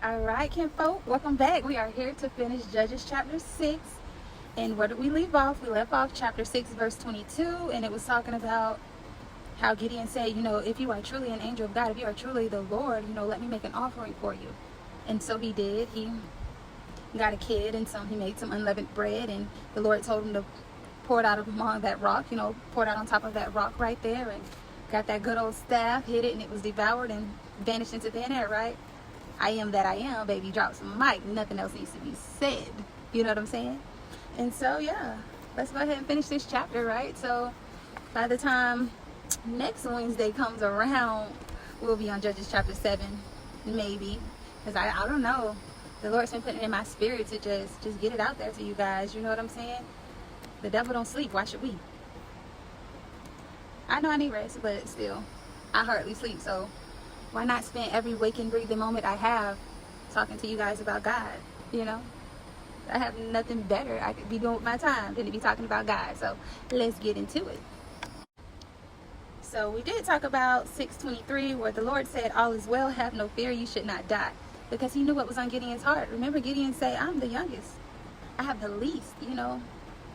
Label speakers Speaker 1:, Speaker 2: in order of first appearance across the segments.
Speaker 1: All right, kinfolk, welcome back. We are here to finish Judges chapter 6. And where did we leave off? We left off chapter 6, verse 22, and it was talking about how Gideon said, if you are truly an angel of God, if you are truly the Lord, let me make an offering for you. And so he did. He got a kid, and he made some unleavened bread, and the Lord told him to pour it out among that rock, pour it out on top of that rock right there, and got that good old staff, hit it, and it was devoured and vanished into thin air, right? I am that I am, baby. Drop some mic. Nothing else needs to be said. You know what I'm saying? And so, yeah, let's go ahead and finish this chapter, right? So, by the time next Wednesday comes around, we'll be on Judges chapter 7, maybe. Because I don't know. The Lord's been putting it in my spirit to just get it out there to you guys. You know what I'm saying? The devil don't sleep. Why should we? I know I need rest, but still, I hardly sleep. So, why not spend every waking, breathing moment I have talking to you guys about God? I have nothing better I could be doing with my time than to be talking about God. So let's get into it. So we did talk about 6:23, where the Lord said, "All is well, have no fear, you should not die," because he knew what was on Gideon's heart. Remember, Gideon said, "I'm the youngest, I have the least,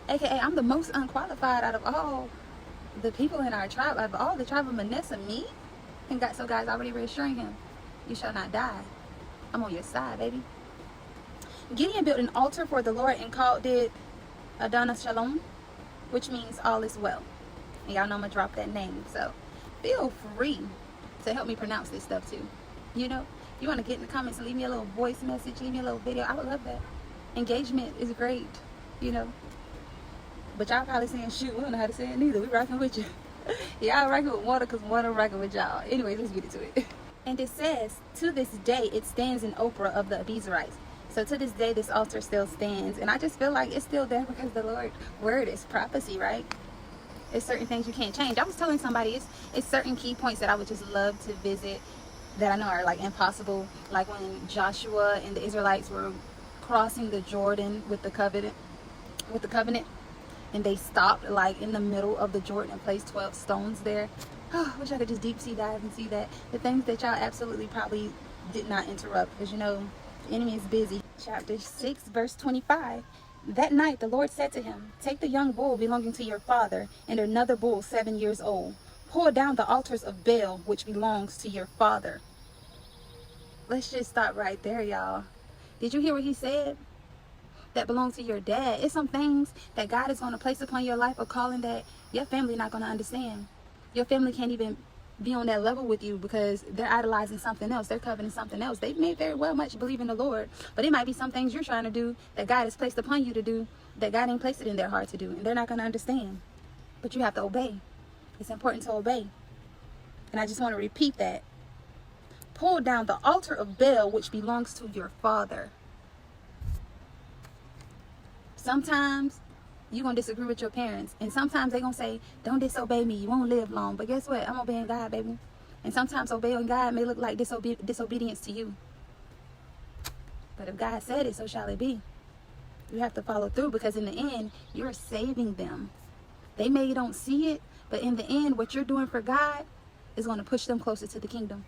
Speaker 1: aka I'm the most unqualified out of all the people in our tribe, out of all the tribe of Manasseh, me." And God, so God's already reassuring him, "You shall not die. I'm on your side, baby." Gideon built an altar for the Lord and called it Adonai Shalom, which means all is well. And y'all know I'm going to drop that name. So feel free to help me pronounce this stuff too. If you want to get in the comments and leave me a little voice message, leave me a little video, I would love that. Engagement is great, But y'all probably saying, "Shoot, we don't know how to say it neither. We rocking with you." Y'all rocking with water because water rocking with y'all. Anyways, let's get into it. And it says, "To this day it stands in Ophrah of the Abiezrites." So to this day, this altar still stands. And I just feel like it's still there because the Lord's word is prophecy, right? It's certain things you can't change. I was telling somebody it's certain key points that I would just love to visit that I know are like impossible. Like when Joshua and the Israelites were crossing the Jordan with the covenant. And they stopped like in the middle of the Jordan and placed 12 stones there. Oh, I wish I could just deep sea dive and see that. The things that y'all absolutely probably did not interrupt, because the enemy is busy. Chapter 6, verse 25. That night the Lord said to him, "Take the young bull belonging to your father and another bull 7 years old. Pull down the altars of Baal which belongs to your father." Let's just stop right there, y'all. Did you hear what he said? That belong to your dad. It's some things that God is going to place upon your life, a calling that your family not going to understand. Your family can't even be on that level with you because they're idolizing something else. They're coveting something else. They may very well much believe in the Lord, but it might be some things you're trying to do that God has placed upon you to do that God ain't placed it in their heart to do, and they're not going to understand. But you have to obey. It's important to obey. And I just want to repeat that. Pull down the altar of Baal which belongs to your father. Sometimes you're going to disagree with your parents. And sometimes they're going to say, "Don't disobey me. You won't live long." But guess what? I'm obeying God, baby. And sometimes obeying God may look like disobedience to you. But if God said it, so shall it be. You have to follow through, because in the end, you're saving them. They may don't see it, but in the end, what you're doing for God is going to push them closer to the kingdom.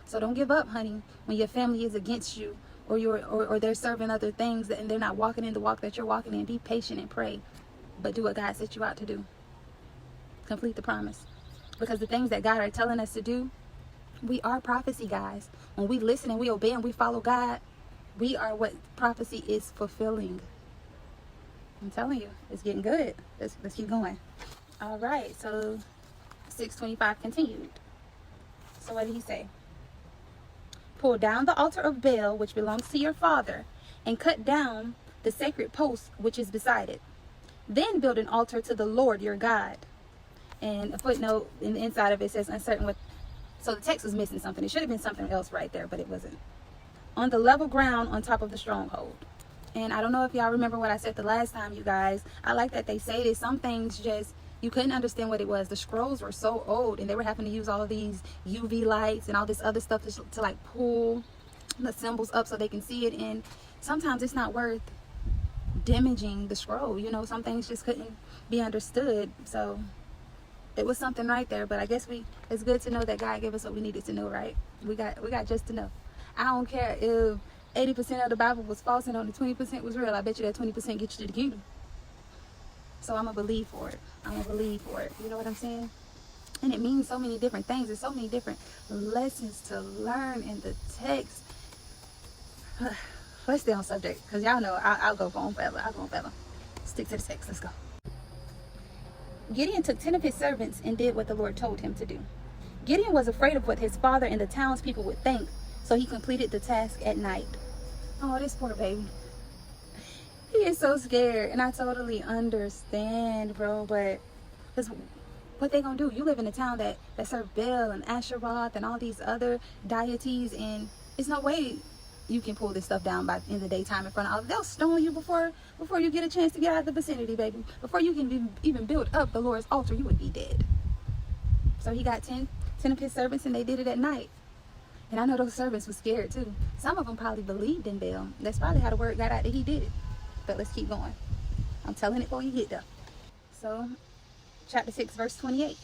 Speaker 1: So don't give up, honey, when your family is against you, or they're serving other things and they're not walking in the walk that you're walking in. Be patient and pray, but do what God set you out to do. Complete the promise, because the things that God are telling us to do, we are prophecy, guys. When we listen and we obey and we follow God, we are what prophecy is fulfilling. I'm telling you, it's getting good. Let's keep going. All right, so 6:25 continued. So what did he say? Pull down the altar of Baal which belongs to your father, and cut down the sacred post which is beside it. Then build an altar to the Lord your God. And a footnote in the inside of it says uncertain with. So the text was missing something. It should have been something else right there, but it wasn't. On the level ground on top of the stronghold. And I don't know if y'all remember what I said the last time, you guys. I like that they say this. Some things just, you couldn't understand what it was. The scrolls were so old, and they were having to use all of these UV lights and all this other stuff to like pull the symbols up so they can see it. And sometimes it's not worth damaging the scroll. Some things just couldn't be understood. So it was something right there. But I guess it's good to know that God gave us what we needed to know, right? We got just enough. I don't care if 80% of the Bible was false and only 20% was real, I bet you that 20% gets you to the kingdom. So I'm going to believe for it. I'm going to believe for it. You know what I'm saying? And it means so many different things. There's so many different lessons to learn in the text. Let's stay on subject, because y'all know I'll go on forever. I'll go on forever. Stick to the text. Let's go. Gideon took 10 of his servants and did what the Lord told him to do. Gideon was afraid of what his father and the townspeople would think, so he completed the task at night. Oh, this poor baby. He is so scared, and I totally understand, bro, but because what they gonna do? You live in a town that serve Baal and Asheroth and all these other deities, and there's no way you can pull this stuff down in the daytime in front of all. They'll stone you before you get a chance to get out of the vicinity, baby. Before you can even build up the Lord's altar, you would be dead. So he got 10 of his servants, and they did it at night. And I know those servants were scared too. Some of them probably believed in Baal. That's probably how the word got out that he did it. But let's keep going. I'm telling it before you get there. So, chapter 6, verse 28.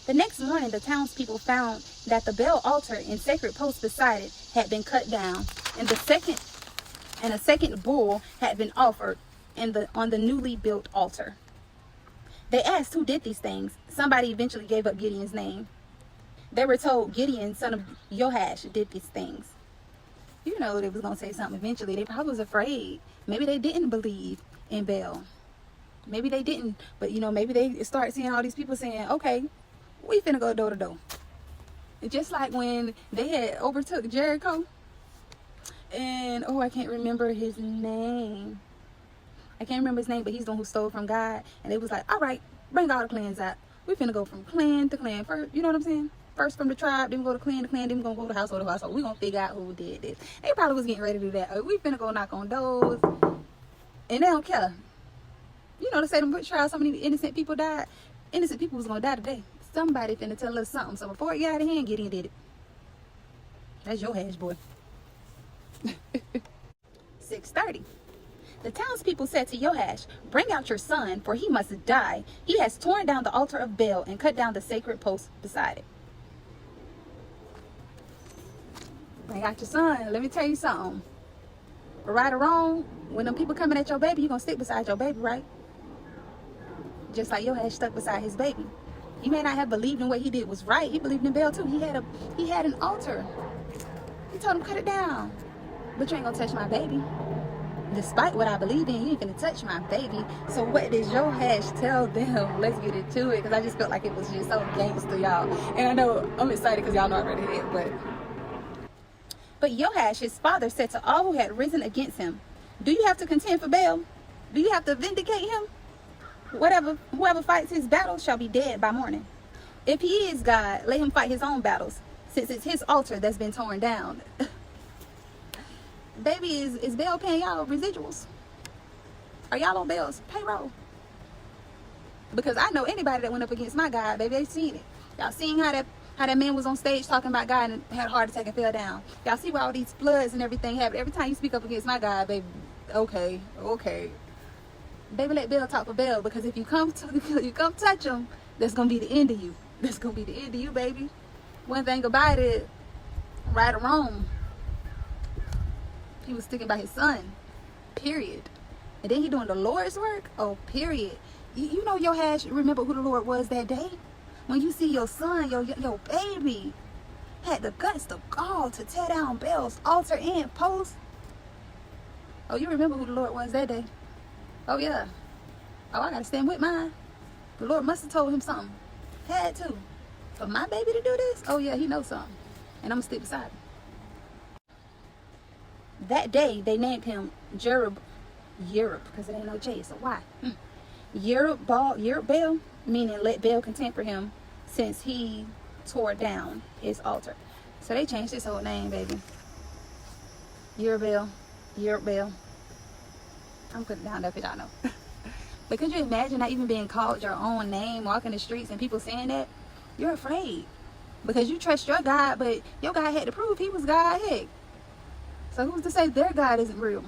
Speaker 1: The next morning, the townspeople found that the Baal altar and sacred post beside it had been cut down, and a second bull had been offered on the newly built altar. They asked who did these things. Somebody eventually gave up Gideon's name. They were told Gideon, son of Joash, did these things. You know they was going to say something eventually. They probably was afraid. Maybe they didn't believe in Baal. Maybe they didn't. But, you know, maybe they start seeing all these people saying, okay, we finna go door to door. Just like when they had overtook Jericho. And, oh, I can't remember his name. I can't remember his name, but he's the one who stole from God. And they was like, all right, bring all the clans out. We finna go from clan to clan. First, you know what I'm saying? First from the tribe, then we go to clan to clan, then we gonna go to household to household. We gonna figure out who did this. They probably was getting ready to do that. We finna go knock on doors. And they don't care. You know, they say them witch trials, so many innocent people died. Innocent people was gonna die today. Somebody finna tell us something. So before it got out of hand, Gideon did it. That's your hash, boy. 6:30. The townspeople said to Joash, bring out your son, for he must die. He has torn down the altar of Baal and cut down the sacred post beside it. Bring out your son. Let me tell you something. Right or wrong, when them people coming at your baby, you're going to stick beside your baby, right? Just like Joash stuck beside his baby. He may not have believed in what he did was right. He believed in Baal too. He had an altar. He told him, cut it down. But you ain't going to touch my baby. Despite what I believe in, you ain't gonna touch my baby. So what did Joash tell them? Let's get into it, because I just felt like it was just so gangster, y'all. And I know I'm excited because y'all know I read it, but Joash, his father, said to all who had risen against him, do you have to contend for Baal? Do you have to vindicate him? Whoever fights his battles shall be dead by morning. If he is God, let him fight his own battles, since it's his altar that's been torn down. Baby, is Baal paying y'all residuals? Are y'all on Baal's payroll? Because I know anybody that went up against my God, baby, they seen it. Y'all seen how that man was on stage talking about God and had a heart attack and fell down. Y'all see where all these floods and everything happen. Every time you speak up against my God, baby, okay. Baby, let Baal talk for Baal, because if you come touch him, that's gonna be the end of you. That's gonna be the end of you, baby. One thing about it, right or wrong, he was sticking by his son, period. And then he doing the Lord's work, oh, period. You know Joash, remember who the Lord was that day? When you see your son, your baby, had the guts, the gall to tear down Baal's altar and post. Oh, you remember who the Lord was that day? Oh, yeah. Oh, I got to stand with mine. The Lord must have told him something. Had to. For my baby to do this? Oh, yeah, he knows something. And I'm going to stick beside him. That day, they named him Jerub, because it ain't no J, so why? Yerub-Baal, meaning let Baal contend for him, since he tore down his altar. So they changed his whole name, baby. Yerub-Baal. I'm putting it down there if y'all know. But could you imagine not even being called your own name, walking the streets and people saying that? You're afraid. Because you trust your God, but your God had to prove he was God. Heck. So who's to say their God isn't real?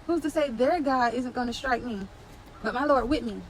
Speaker 1: Who's to say their God isn't going to strike me? But my Lord with me.